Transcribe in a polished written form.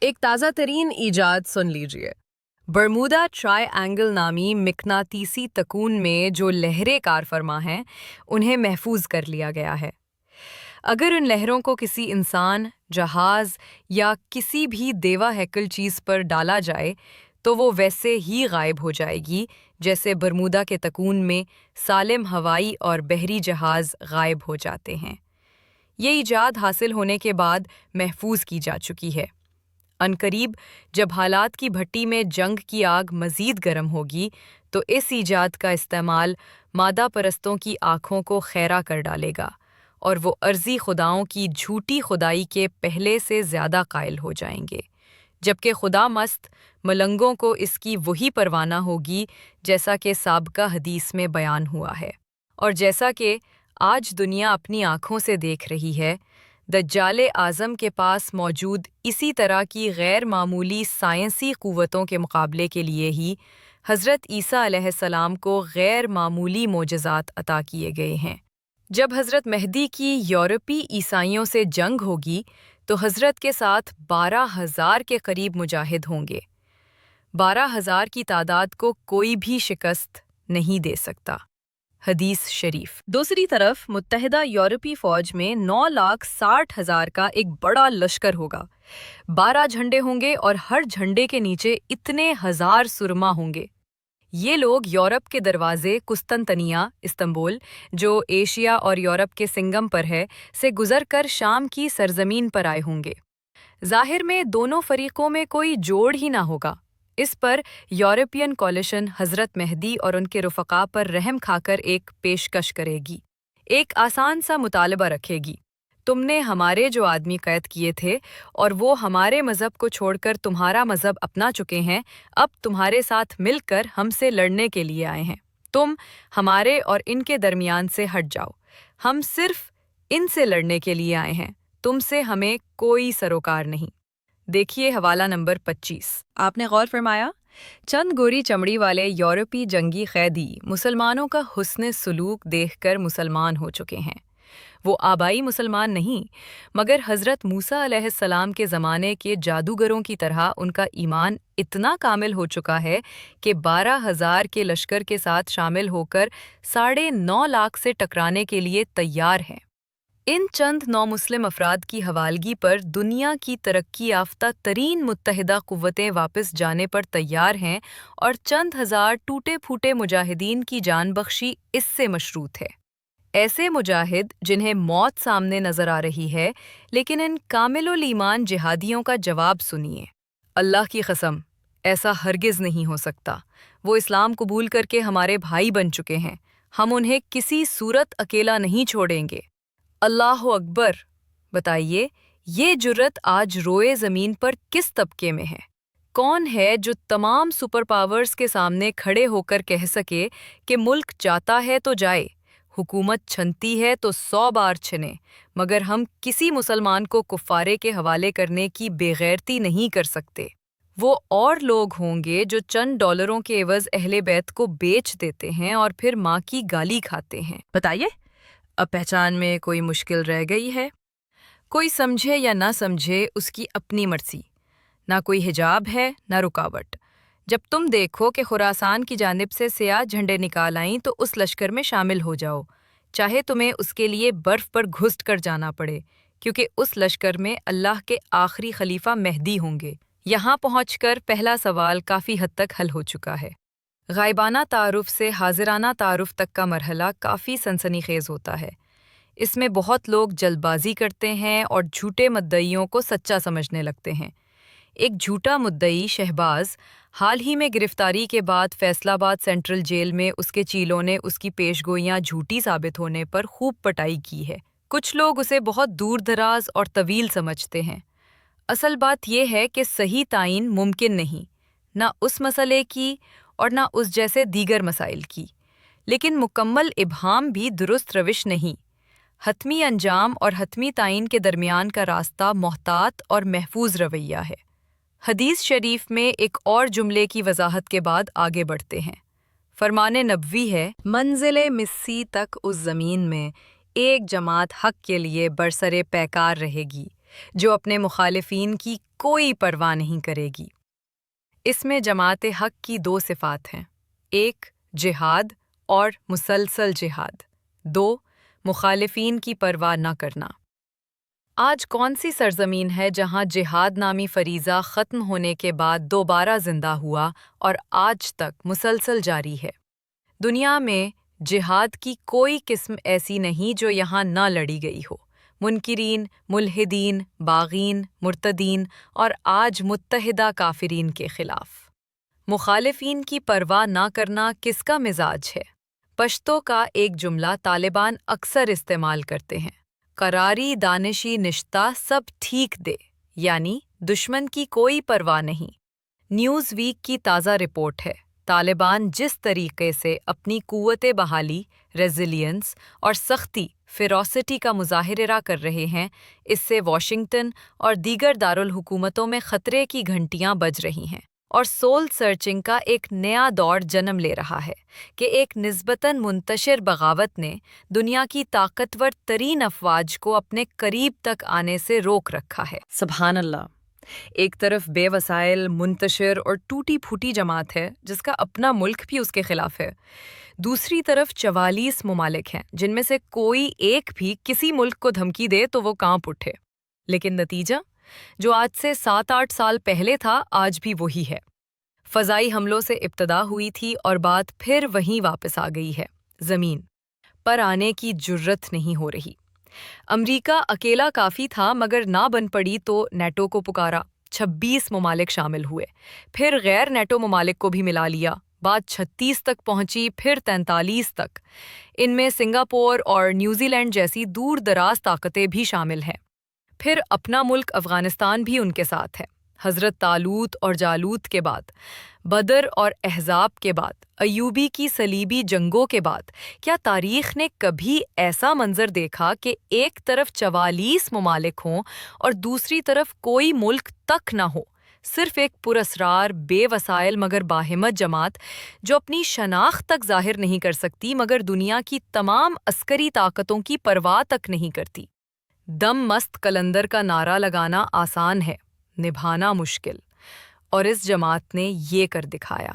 ایک تازہ ترین ایجاد سن لیجئے۔ برمودا ٹرائی اینگل نامی مقناطیسی تکون میں جو لہریں کار فرما ہیں، انہیں محفوظ کر لیا گیا ہے۔ اگر ان لہروں کو کسی انسان، جہاز یا کسی بھی دیوا ہیکل چیز پر ڈالا جائے تو وہ ویسے ہی غائب ہو جائے گی جیسے برمودا کے تکون میں سالم ہوائی اور بحری جہاز غائب ہو جاتے ہیں۔ یہ ایجاد حاصل ہونے کے بعد محفوظ کی جا چکی ہے۔ عنقریب جب حالات کی بھٹی میں جنگ کی آگ مزید گرم ہوگی تو اس ایجاد کا استعمال مادہ پرستوں کی آنکھوں کو خیرہ کر ڈالے گا اور وہ ارضی خداؤں کی جھوٹی خدائی کے پہلے سے زیادہ قائل ہو جائیں گے، جبکہ خدا مست ملنگوں کو اس کی وہی پروانہ ہوگی جیسا کہ سابقہ حدیث میں بیان ہوا ہے، اور جیسا کہ آج دنیا اپنی آنکھوں سے دیکھ رہی ہے۔ دجال اعظم کے پاس موجود اسی طرح کی غیر معمولی سائنسی قوتوں کے مقابلے کے لیے ہی حضرت عیسیٰ علیہ السلام کو غیر معمولی معجزات عطا کیے گئے ہیں۔ جب حضرت مہدی کی یورپی عیسائیوں سے جنگ ہوگی تو حضرت کے ساتھ 12,000 کے قریب مجاہد ہوں گے۔ 12,000 کی تعداد کو کوئی بھی شکست نہیں دے سکتا۔ حدیث شریف۔ دوسری طرف متحدہ یورپی فوج میں 9,60,000 کا ایک بڑا لشکر ہوگا۔ 12 جھنڈے ہوں گے اور ہر جھنڈے کے نیچے اتنے ہزار سرما ہوں گے۔ یہ لوگ یورپ کے دروازے قسطنطنیہ، استنبول، جو ایشیا اور یورپ کے سنگم پر ہے، سے گزر کر شام کی سرزمین پر آئے ہوں گے۔ ظاہر میں دونوں فریقوں میں کوئی جوڑ ہی نہ ہوگا۔ اس پر یورپین کولیشن حضرت مہدی اور ان کے رفقا پر رحم کھا کر ایک پیشکش کرے گی، ایک آسان سا مطالبہ رکھے گی۔ تم نے ہمارے جو آدمی قید کیے تھے اور وہ ہمارے مذہب کو چھوڑ کر تمہارا مذہب اپنا چکے ہیں، اب تمہارے ساتھ مل کر ہم سے لڑنے کے لیے آئے ہیں۔ تم ہمارے اور ان کے درمیان سے ہٹ جاؤ، ہم صرف ان سے لڑنے کے لیے آئے ہیں، تم سے ہمیں کوئی سروکار نہیں۔ دیکھیے حوالہ نمبر 25۔ آپ نے غور فرمایا؟ چند گوری چمڑی والے یورپی جنگی قیدی مسلمانوں کا حسن سلوک دیکھ کر مسلمان ہو چکے ہیں۔ وہ آبائی مسلمان نہیں، مگر حضرت موسیٰ علیہ السلام کے زمانے کے جادوگروں کی طرح ان کا ایمان اتنا کامل ہو چکا ہے کہ 12,000 کے لشکر کے ساتھ شامل ہو کر 9.5 لاکھ سے ٹکرانے کے لیے تیار ہیں۔ ان چند نومسلم افراد کی حوالگی پر دنیا کی ترقی یافتہ ترین متحدہ قوتیں واپس جانے پر تیار ہیں، اور چند ہزار ٹوٹے پھوٹے مجاہدین کی جان بخشی اس سے مشروط ہے۔ ایسے مجاہد جنہیں موت سامنے نظر آ رہی ہے، لیکن ان کامل الایمان جہادیوں کا جواب سنیے۔ اللہ کی قسم، ایسا ہرگز نہیں ہو سکتا۔ وہ اسلام قبول کر کے ہمارے بھائی بن چکے ہیں، ہم انہیں کسی صورت اکیلا نہیں چھوڑیں گے۔ اللہ اکبر! بتائیے، یہ جرأت آج روئے زمین پر کس طبقے میں ہے؟ کون ہے جو تمام سپر پاورز کے سامنے کھڑے ہو کر کہہ سکے کہ ملک جاتا ہے تو جائے، حکومت چھنتی ہے تو 100 بار چھنے، مگر ہم کسی مسلمان کو کفارے کے حوالے کرنے کی بے غیرتی نہیں کر سکتے؟ وہ اور لوگ ہوں گے جو چند ڈالروں کے عوض اہل بیت کو بیچ دیتے ہیں اور پھر ماں کی گالی کھاتے ہیں۔ بتائیے، اب پہچان میں کوئی مشکل رہ گئی ہے؟ کوئی سمجھے یا نہ سمجھے، اس کی اپنی مرضی۔ نہ کوئی حجاب ہے نہ رکاوٹ۔ جب تم دیکھو کہ خراسان کی جانب سے سیاہ جھنڈے نکال آئیں تو اس لشکر میں شامل ہو جاؤ، چاہے تمہیں اس کے لیے برف پر گھسٹ کر جانا پڑے، کیونکہ اس لشکر میں اللہ کے آخری خلیفہ مہدی ہوں گے۔ یہاں پہنچ کر پہلا سوال کافی حد تک حل ہو چکا ہے۔ غائبانہ تعارف سے حاضرانہ تعارف تک کا مرحلہ کافی سنسنی خیز ہوتا ہے۔ اس میں بہت لوگ جلد بازی کرتے ہیں اور جھوٹے مدعیوں کو سچا سمجھنے لگتے ہیں۔ ایک جھوٹا مدعی شہباز حال ہی میں گرفتاری کے بعد فیصل آباد سینٹرل جیل میں اس کے چیلوں نے اس کی پیشگوئیاں جھوٹی ثابت ہونے پر خوب پٹائی کی ہے۔ کچھ لوگ اسے بہت دور دراز اور طویل سمجھتے ہیں۔ اصل بات یہ ہے کہ صحیح تعین ممکن نہیں، نہ اس مسئلے کی اور نہ اس جیسے دیگر مسائل کی، لیکن مکمل ابہام بھی درست روش نہیں۔ حتمی انجام اور حتمی تعین کے درمیان کا راستہ محتاط اور محفوظ رویہ ہے۔ حدیث شریف میں ایک اور جملے کی وضاحت کے بعد آگے بڑھتے ہیں۔ فرمان نبوی ہے، منزل مسی تک اس زمین میں ایک جماعت حق کے لیے برسرے پیکار رہے گی، جو اپنے مخالفین کی کوئی پرواہ نہیں کرے گی۔ اس میں جماعت حق کی دو صفات ہیں: ایک جہاد اور مسلسل جہاد، دو مخالفین کی پرواہ نہ کرنا۔ آج کون سی سرزمین ہے جہاں جہاد نامی فریضہ ختم ہونے کے بعد دوبارہ زندہ ہوا اور آج تک مسلسل جاری ہے؟ دنیا میں جہاد کی کوئی قسم ایسی نہیں جو یہاں نہ لڑی گئی ہو۔ منکرین، ملحدین، باغین، مرتدین اور آج متحدہ کافرین کے خلاف۔ مخالفین کی پرواہ نہ کرنا کس کا مزاج ہے؟ پشتو کا ایک جملہ طالبان اکثر استعمال کرتے ہیں: قراری دانشی نشتہ سب ٹھیک دے، یعنی دشمن کی کوئی پرواہ نہیں۔ نیوز ویک کی تازہ رپورٹ ہے: طالبان جس طریقے سے اپنی قوت بحالی، ریزیلینس اور سختی فیروسٹی کا مظاہرہ کر رہے ہیں، اس سے واشنگٹن اور دیگر دارالحکومتوں میں خطرے کی گھنٹیاں بج رہی ہیں اور سول سرچنگ کا ایک نیا دور جنم لے رہا ہے کہ ایک نسبتاً منتشر بغاوت نے دنیا کی طاقتور ترین افواج کو اپنے قریب تک آنے سے روک رکھا ہے۔ سبحان اللہ! ایک طرف بے وسائل، منتشر اور ٹوٹی پھوٹی جماعت ہے جس کا اپنا ملک بھی اس کے خلاف ہے۔ دوسری طرف 44 ممالک ہیں جن میں سے کوئی ایک بھی کسی ملک کو دھمکی دے تو وہ کانپ اٹھے۔ لیکن نتیجہ جو آج سے 7-8 سال پہلے تھا آج بھی وہی ہے۔ فضائی حملوں سے ابتدا ہوئی تھی اور بات پھر وہیں واپس آ گئی ہے۔ زمین پر آنے کی جرت نہیں ہو رہی۔ امریکہ اکیلا کافی تھا مگر نہ بن پڑی تو نیٹو کو پکارا، 26 ممالک شامل ہوئے، پھر غیر نیٹو ممالک کو بھی ملا لیا، بات 36 تک پہنچی، پھر 43 تک۔ ان میں سنگاپور اور نیوزی لینڈ جیسی دور دراز طاقتیں بھی شامل ہیں۔ پھر اپنا ملک افغانستان بھی ان کے ساتھ ہے۔ حضرت طالوت اور جالوت کے بعد، بدر اور احزاب کے بعد، ایوبی کی صلیبی جنگوں کے بعد، کیا تاریخ نے کبھی ایسا منظر دیکھا کہ ایک طرف 44 ممالک ہوں اور دوسری طرف کوئی ملک تک نہ ہو؟ صرف ایک پراسرار، بے وسائل مگر باہمت جماعت جو اپنی شناخت تک ظاہر نہیں کر سکتی مگر دنیا کی تمام عسکری طاقتوں کی پرواہ تک نہیں کرتی۔ دم مست قلندر کا نعرہ لگانا آسان ہے، نبھانا مشکل، اور اس جماعت نے یہ کر دکھایا۔